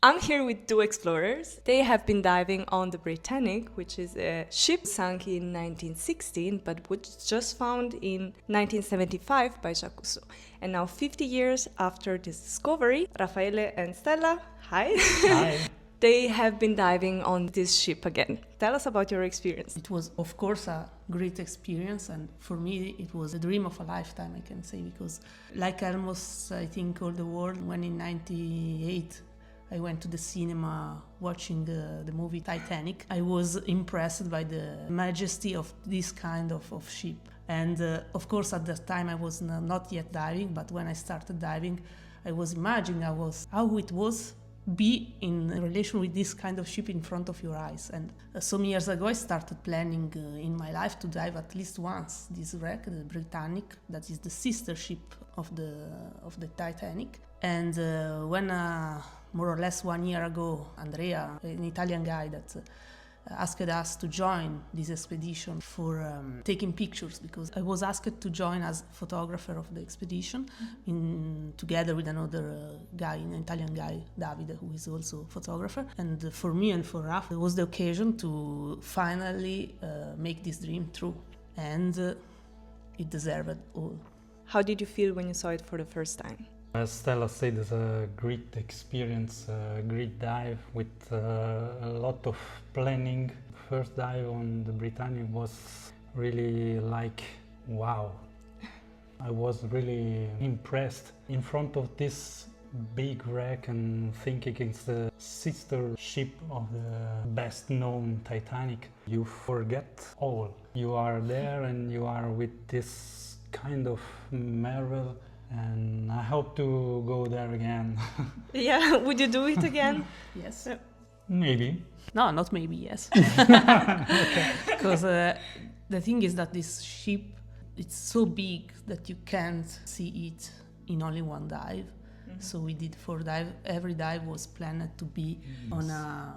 I'm here with two explorers. They have been diving on the Britannic, which is a ship sunk in 1916, but was just found in 1975 by Jacques Cousteau. And now, 50 years after this discovery, Raffaele and Stella, hi. Hi. They have been diving on this ship again. Tell us about your experience. It was, of course, a great experience, and for me it was a dream of a lifetime, I can say, because like almost, I think, all the world, when in 98 I went to the cinema watching the movie Titanic, I was impressed by the majesty of this kind of ship. And of course, at that time I was not yet diving, but when I started diving, I was imagining how it was be in relation with this kind of ship in front of your eyes. And some years ago I started planning in my life to dive at least once this wreck, the Britannic, that is the sister ship of the Titanic. And when more or less 1 year ago, Andrea, an Italian guy that asked us to join this expedition for taking pictures, because I was asked to join as photographer of the expedition together with another guy, an Italian guy, Davide, who is also a photographer. And for me and for Raf, it was the occasion to finally make this dream true, and it deserved it all. How did you feel when you saw it for the first time? As Stella said, it's a great experience, a great dive with a lot of planning. First dive on the Britannic was really like, wow. I was really impressed in front of this big wreck and thinking it's the sister ship of the best known Titanic. You forget all. You are there and you are with this kind of marvel. And I hope to go there again. Yeah, would you do it again? Yes. Maybe. No, not maybe, yes. Because the thing is that this ship, it's so big that you can't see it in only one dive. Mm-hmm. So we did 4 dives. Every dive was planned to be on a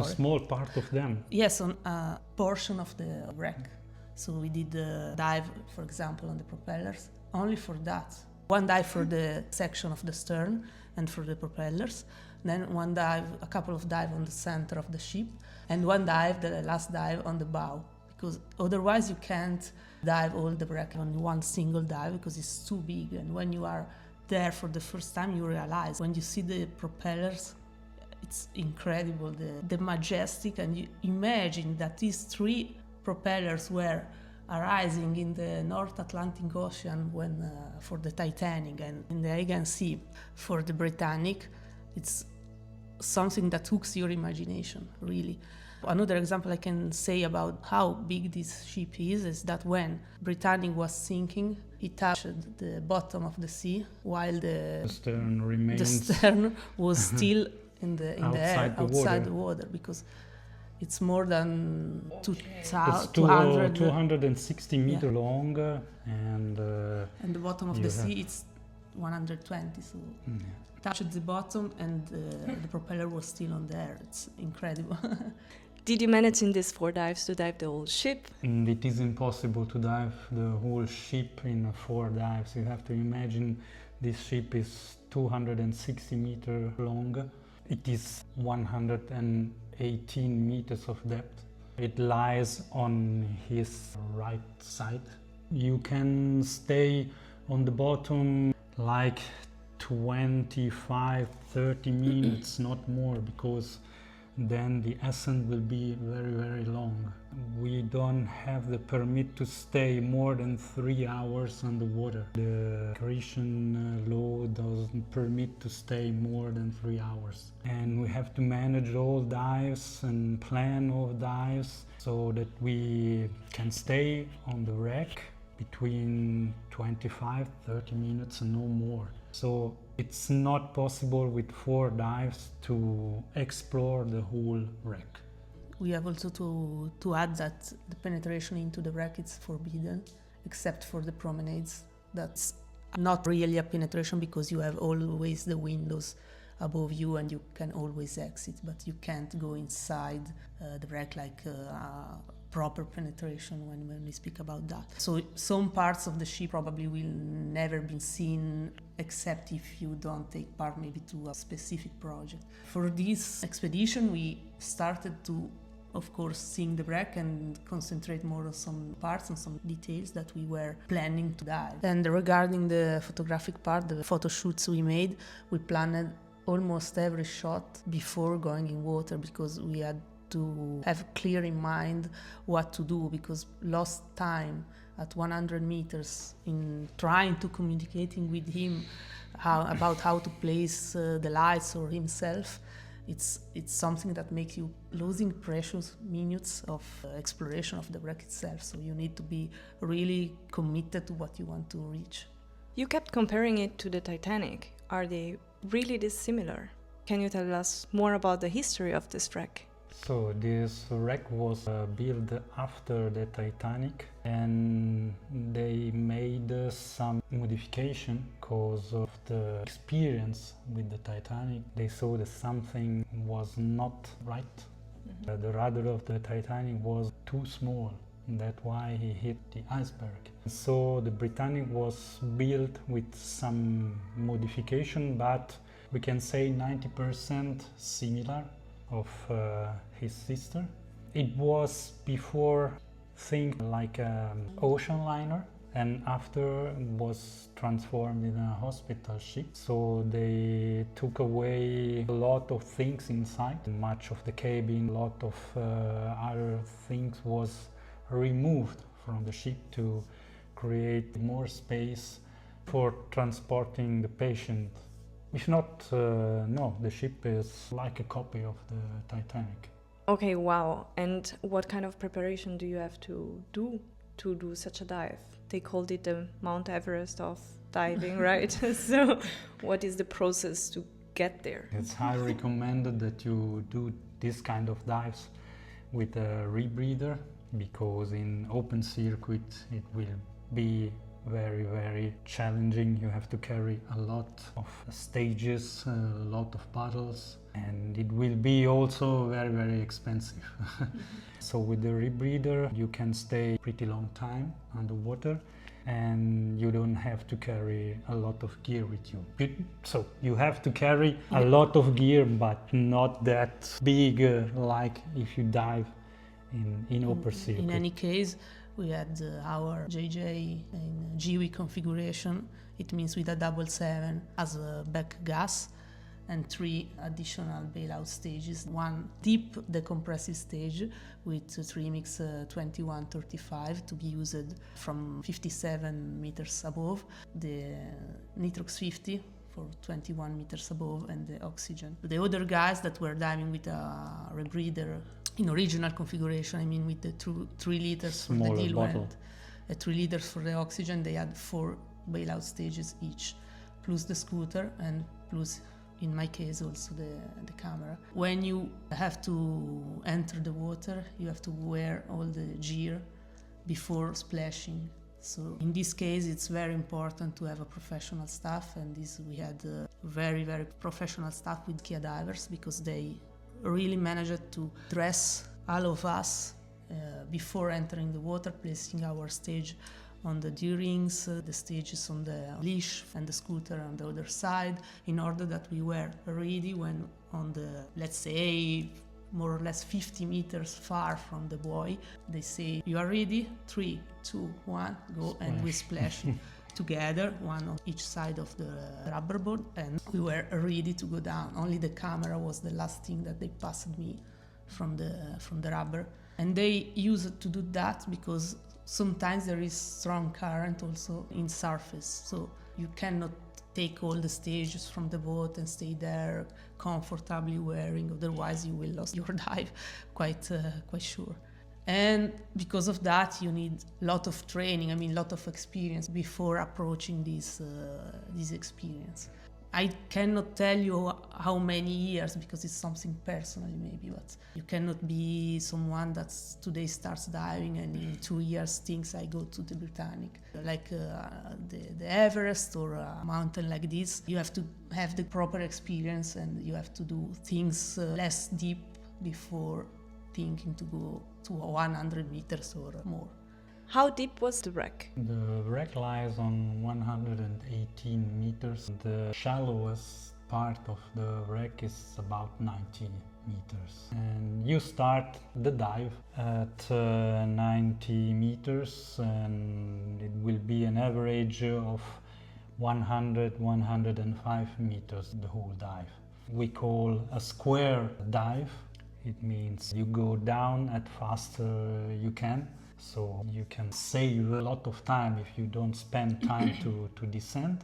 small part of them. Yes, on a portion of the wreck. So we did a dive, for example, on the propellers, only for that. One dive for the section of the stern and for the propellers, then one dive, a couple of dives on the center of the ship, and one dive, the last dive, on the bow, because otherwise you can't dive all the wreck on one single dive because it's too big. And when you are there for the first time, you realize when you see the propellers, it's incredible, the majestic, and you imagine that these 3 propellers were arising in the North Atlantic Ocean when for the Titanic, and in the Aegean Sea for the Britannic. It's something that hooks your imagination, really. Another example I can say about how big this ship is that when Britannic was sinking, it touched the bottom of the sea while the stern was still in the air, outside the water, because it's more than 260 meters long, and the bottom of the sea it's 120. So touched the bottom, and the propeller was still on there. It's incredible. Did you manage in these 4 dives to dive the whole ship? And it is impossible to dive the whole ship in 4 dives. You have to imagine this ship is 260 meters long. It is 118 meters of depth. It lies on his right side. You can stay on the bottom like 25-30 minutes, not more, because then the ascent will be very, very long. We don't have the permit to stay more than 3 hours underwater. The Grecian law doesn't permit to stay more than 3 hours. And we have to manage all dives and plan all dives so that we can stay on the wreck between 25-30 minutes and no more. So it's not possible with 4 dives to explore the whole wreck. We have also to add that the penetration into the wreck is forbidden, except for the promenades. That's not really a penetration because you have always the windows above you and you can always exit, but you can't go inside the wreck like a proper penetration when we speak about that. So some parts of the ship probably will never be seen except if you don't take part maybe to a specific project. For this expedition we started to, of course, seeing the wreck and concentrate more on some parts and some details that we were planning to dive. And regarding the photographic part, the photo shoots we made, we planned almost every shot before going in water because we had to have clear in mind what to do, because lost time at 100 meters in trying to communicating with him about how to place the lights or himself, it's something that makes you losing precious minutes of exploration of the wreck itself. So you need to be really committed to what you want to reach. You kept comparing it to the Titanic. Are they really this similar? Can you tell us more about the history of this wreck? So this wreck was built after the Titanic, and they made some modification because of the experience with the Titanic. They saw that something was not right. The rudder of the Titanic was too small. That's why he hit the iceberg. So the Britannic was built with some modification, but we can say 90% similar of his sister. It was before think like an ocean liner, and after was transformed in a hospital ship. So they took away a lot of things inside, much of the cabin, a lot of other things was removed from the ship to create more space for transporting the patient. If not, no, the ship is like a copy of the Titanic. Okay, wow. And what kind of preparation do you have to do such a dive? They called it the Mount Everest of diving, right? So what is the process to get there? It's highly recommended that you do this kind of dives with a rebreather, because in open circuit it will be very, very challenging. You have to carry a lot of stages, a lot of paddles, and it will be also very, very expensive. So with the rebreather you can stay pretty long time underwater, and you don't have to carry a lot of gear with you. So you have to carry a lot of gear, but not that big like if you dive in open circuit. In any case, we had our JJ in GUI configuration. It means with a 777 as a back gas and 3 additional bailout stages. One deep decompressive stage with 3MX 2135 to be used from 57 meters above, the Nitrox 50 for 21 meters above, and the oxygen. The other guys that were diving with a rebreather in original configuration, I mean with the 3 liters for smaller the bottle, and 3 liters for the oxygen, they had 4 bailout stages each, plus the scooter and plus, in my case, also the camera. When you have to enter the water, you have to wear all the gear before splashing. So in this case, it's very important to have a professional staff, and we had very, very professional staff with Kia divers, because they really managed to dress all of us before entering the water, placing our stage on the D-rings, the stages on the leash, and the scooter on the other side, in order that we were ready when on the, let's say, more or less 50 meters far from the buoy, they say, "You are ready? 3, 2, 1, go," splash. And we splash together, one on each side of the rubber board, and we were ready to go down. Only the camera was the last thing that they passed me from the rubber. And they use it to do that because sometimes there is strong current also in surface, so you cannot take all the stages from the boat and stay there comfortably wearing, otherwise you will lose your dive, quite sure. And because of that, you need a lot of training, a lot of experience before approaching this experience. I cannot tell you how many years, because it's something personal maybe, but you cannot be someone that today starts diving and in 2 years thinks I go to the Britannic. Like the Everest or a mountain like this, you have to have the proper experience and you have to do things less deep before thinking to go to 100 meters or more. How deep was the wreck? The wreck lies on 118 meters. The shallowest part of the wreck is about 90 meters. And you start the dive at 90 meters, and it will be an average of 105 meters the whole dive. We call a square dive. It means you go down as fast you can. So you can save a lot of time if you don't spend time to descend,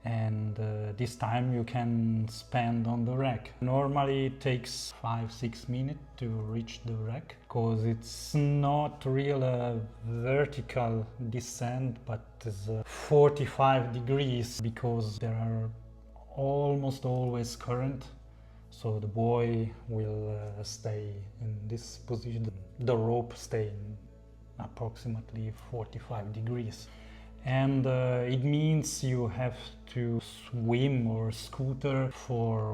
and this time you can spend on the wreck. Normally it takes 5-6 minutes to reach the wreck, because it's not really a vertical descent, but it's 45 degrees, because there are almost always current. So the buoy will stay in this position. The rope stays approximately 45 degrees. And it means you have to swim or scooter for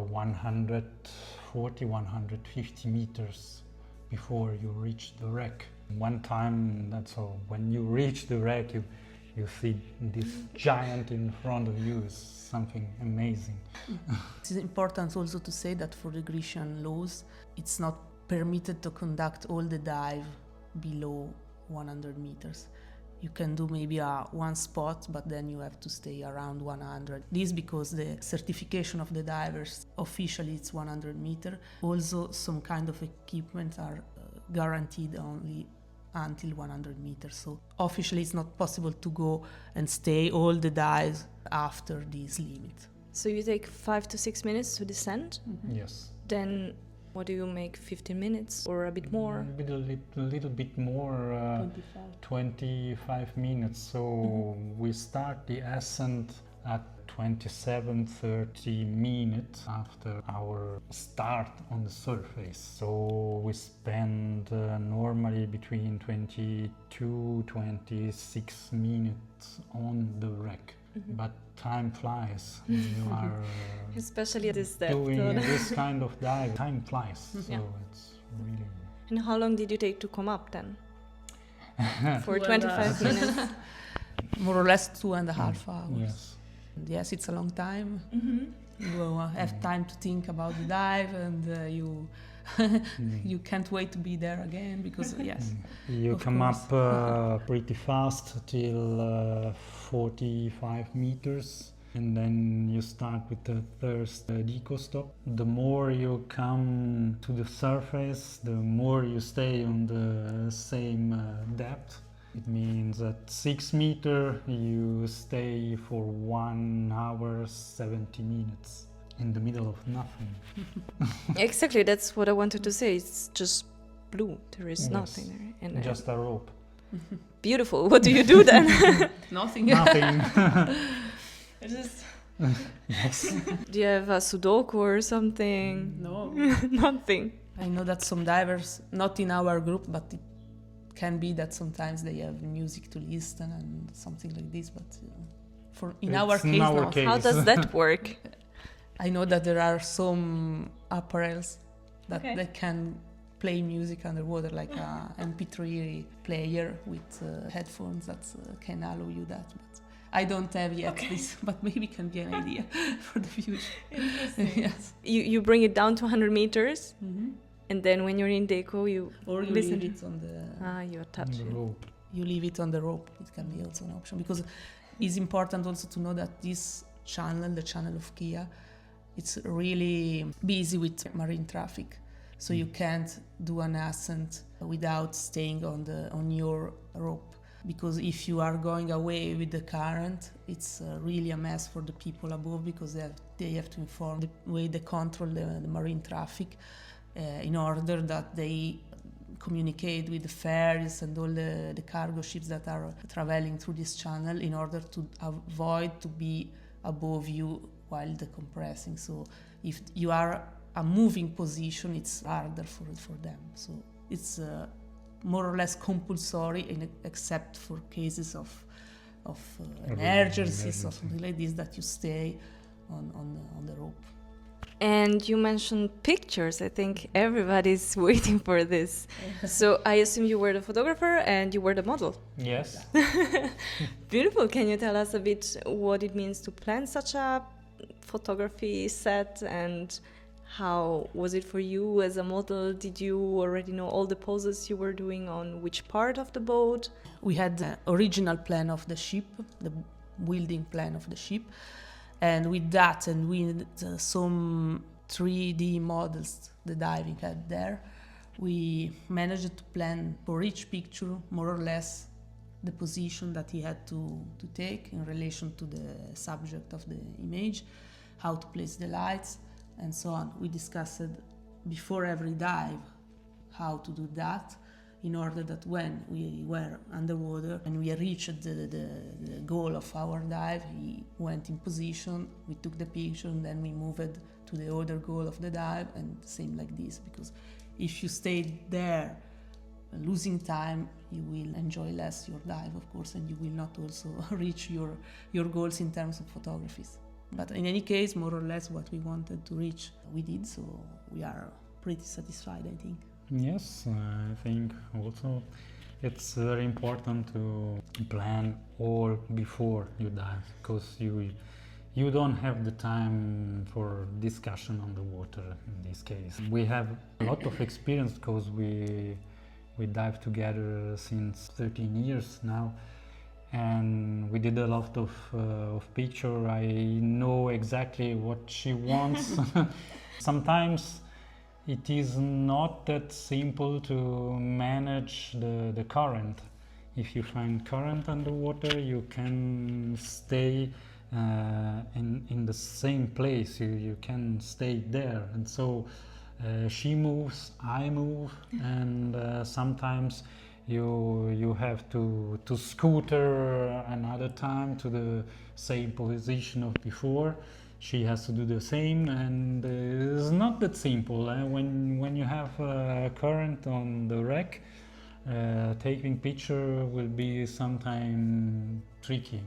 140-150 meters before you reach the wreck. One time, that's all. When you reach the wreck, you see this giant in front of you. Is something amazing. It's important also to say that for the Grecian laws, it's not permitted to conduct all the dive below 100 meters. You can do maybe one spot, but then you have to stay around 100. This because the certification of the divers, officially it's 100 meters. Also, some kind of equipment are guaranteed only until 100 meters. So officially it's not possible to go and stay all the dives after this limit. So you take 5 to 6 minutes to descend? Mm-hmm. Yes. Then what do you make, 15 minutes or a bit more? A little bit more, 25 minutes. So we start the ascent at 27-30 minutes after our start on the surface. So we spend normally between 22-26 minutes on the wreck. Mm-hmm. But time flies when you are especially at this depth. doing this kind of dive. Time flies, so it's really... And how long did you take to come up then? For Well, 25 minutes? More or less 2.5 hours. Yes. And yes, it's a long time. Mm-hmm. You have time to think about the dive, and you can't wait to be there again, because yes. You Of come course. up pretty fast till 45 meters, and then you start with the first deco stop. The more you come to the surface, the more you stay on the same depth. It means at 6 meters you stay for 1 hour 70 minutes in the middle of nothing. Exactly, that's what I wanted to say. It's just blue. There is Yes. nothing there. And Just a rope. beautiful. What do you do then? Nothing. Nothing. Just... Yes. Do you have a Sudoku or something? No. Nothing. I know that some divers, not in our group, but it can be that sometimes they have music to listen and something like this, but in our It's case, in our no. case. How does that work? I know that there are some apparels that Okay. they can play music underwater, like a MP3 player with headphones that can allow you that. But I don't have yet this, but maybe can be an idea for the future. Yes. You bring it down to 100 meters, Mm-hmm. and then when you're in deco, you Or you listen. leave it on the you attach The it. rope. you leave it on the rope. It can be also an option, because it's important also to know that this channel, the channel of Kia, it's really busy with marine traffic. So you can't do an ascent without staying on your rope, because if you are going away with the current, it's really a mess for the people above, because they have to inform the way they control the marine traffic in order that they communicate with the ferries and all the cargo ships that are traveling through this channel, in order to avoid to be above you while decompressing. So if you are a moving position, it's harder for them. So it's more or less compulsory, except for cases of emergencies or something like this, that you stay on the rope. And you mentioned pictures. I think everybody's waiting for this. So I assume you were the photographer and you were the model. Yes. Beautiful. Can you tell us a bit what it means to plan such a photography set, and how was it for you as a model? Did you already know all the poses you were doing on which part of the boat? We had the original plan of the ship, the building plan of the ship, and with that and with some 3D models the diving had there, we managed to plan for each picture more or less the position that he had to take in relation to the subject of the image, how to place the lights, and so on. We discussed before every dive how to do that, in order that when we were underwater and we reached the goal of our dive, he went in position, we took the picture, and then we moved to the other goal of the dive, and same like this, because if you stayed there losing time, you will enjoy less your dive, of course, and you will not also reach your goals in terms of photographies. But in any case, more or less what we wanted to reach, we did, so we are pretty satisfied, I think. Yes, I think also it's very important to plan all before you dive, because you don't have the time for discussion on the water in this case. We have a lot of experience because we dive together since 13 years now, and we did a lot of picture. I know exactly what she wants. Sometimes it is not that simple to manage the current. If you find current underwater, you can stay in the same place. You can stay there, and so she moves, I move, and sometimes you have to scooter another time to the same position of before. She has to do the same, and it's not that simple. When you have current on the wreck, taking picture will be sometime tricky.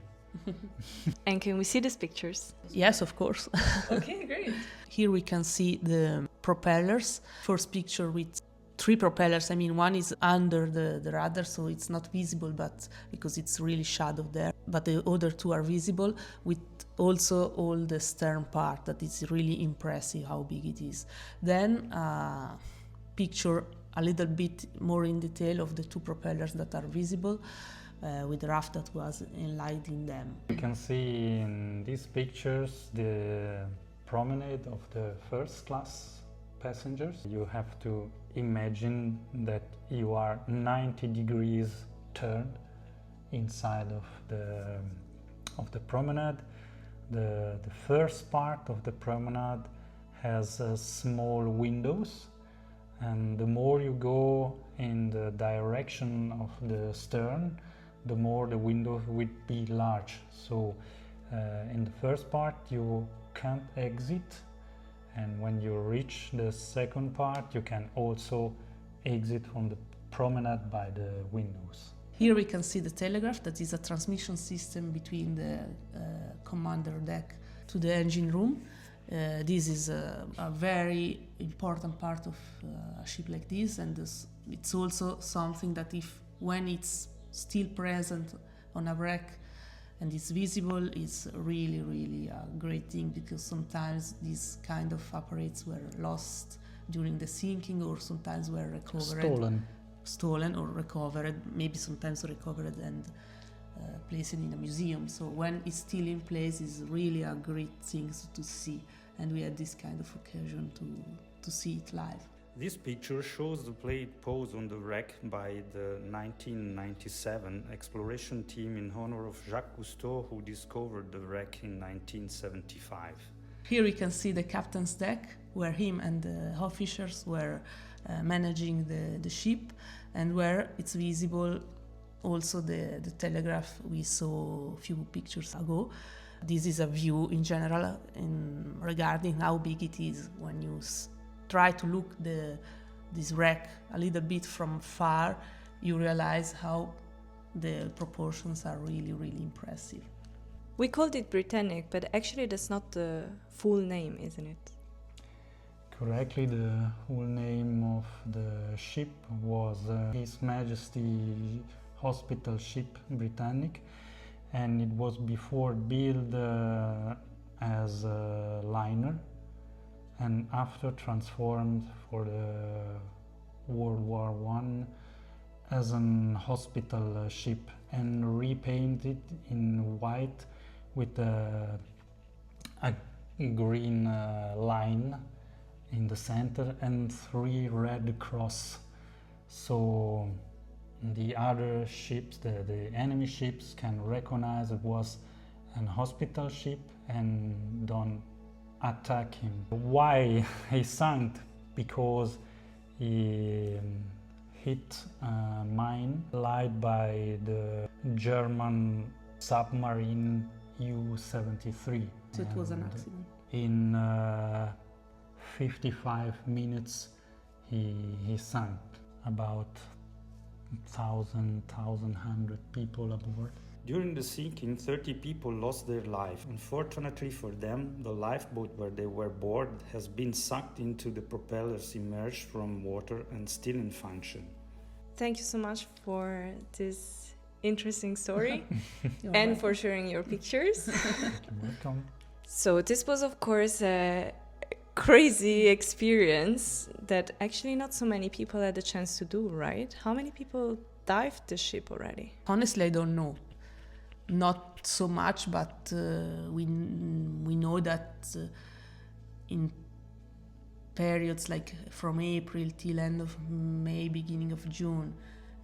And can we see these pictures? Yes, of course. Okay, great. Here we can see the propellers. First picture with 3 propellers. I mean, one is under the rudder, so it's not visible, but because it's really shadowed there. But the other 2 are visible, with also all the stern part. That is really impressive how big it is. Then picture a little bit more in detail of the 2 propellers that are visible, with the raft that was enlightening them. You can see in these pictures the promenade of the first class passengers. You have to imagine that you are 90 degrees turned inside of the promenade. The first part of the promenade has small windows, and the more you go in the direction of the stern, the more the windows will be large. So in the first part you can't exit, and when you reach the second part you can also exit from the promenade by the windows. Here we can see the telegraph, that is a transmission system between the commander deck to the engine room. This is a very important part of a ship like this, and it's also something that when it's still present on a wreck and it's visible, it's really, really a great thing, because sometimes these kind of apparatus were lost during the sinking, or sometimes were recovered. Stolen or recovered, maybe sometimes recovered and placed in a museum. So when it's still in place, it's really a great thing to see, and we had this kind of occasion to see it live. This picture shows the plate pose on the wreck by the 1997 exploration team in honor of Jacques Cousteau, who discovered the wreck in 1975. Here we can see the captain's deck, where him and the officers were managing the ship, and where it's visible also the telegraph we saw a few pictures ago. This is a view in general regarding how big it is. When you try to look this wreck a little bit from far, you realize how the proportions are really, really impressive. We called it Britannic, but actually that's not the full name, isn't it? Correctly, the whole name of the ship was His Majesty Hospital Ship Britannic, and it was before built as a liner and after transformed for the World War I as an hospital ship and repainted in white with a green line in the center and 3 red cross. So the other ships, the enemy ships, can recognize it was an hospital ship and don't attack him. Why he sank? Because he hit a mine laid by the German submarine U-73. So it was an accident. In 55 minutes he sank. About 1,100 people aboard. During the sinking, 30 people lost their life. Unfortunately for them, the lifeboat where they were aboard has been sucked into the propellers emerged from water and still in function. Thank you so much for this interesting story and welcome. for sharing your pictures. You're welcome. So this was, of course, a crazy experience that actually not so many people had the chance to do, right? How many people dived the ship already? Honestly, I don't know. Not so much, but we know that in periods like from April till end of May, beginning of June,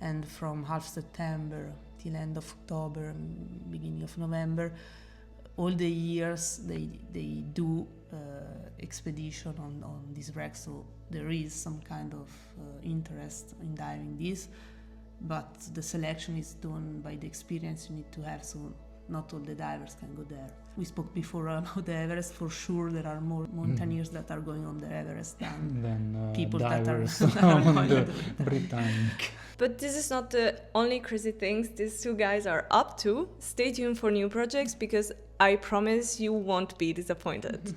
and from half September till end of October, beginning of November, all the years they do expedition on this wreck, so there is some kind of interest in diving this, but the selection is done by the experience you need to have, so not all the divers can go there. We spoke before about the Everest. For sure there are more mountaineers that are going on the Everest than people divers that are on the Britannic. But this is not the only crazy things these two guys are up to. Stay tuned for new projects because I promise you won't be disappointed.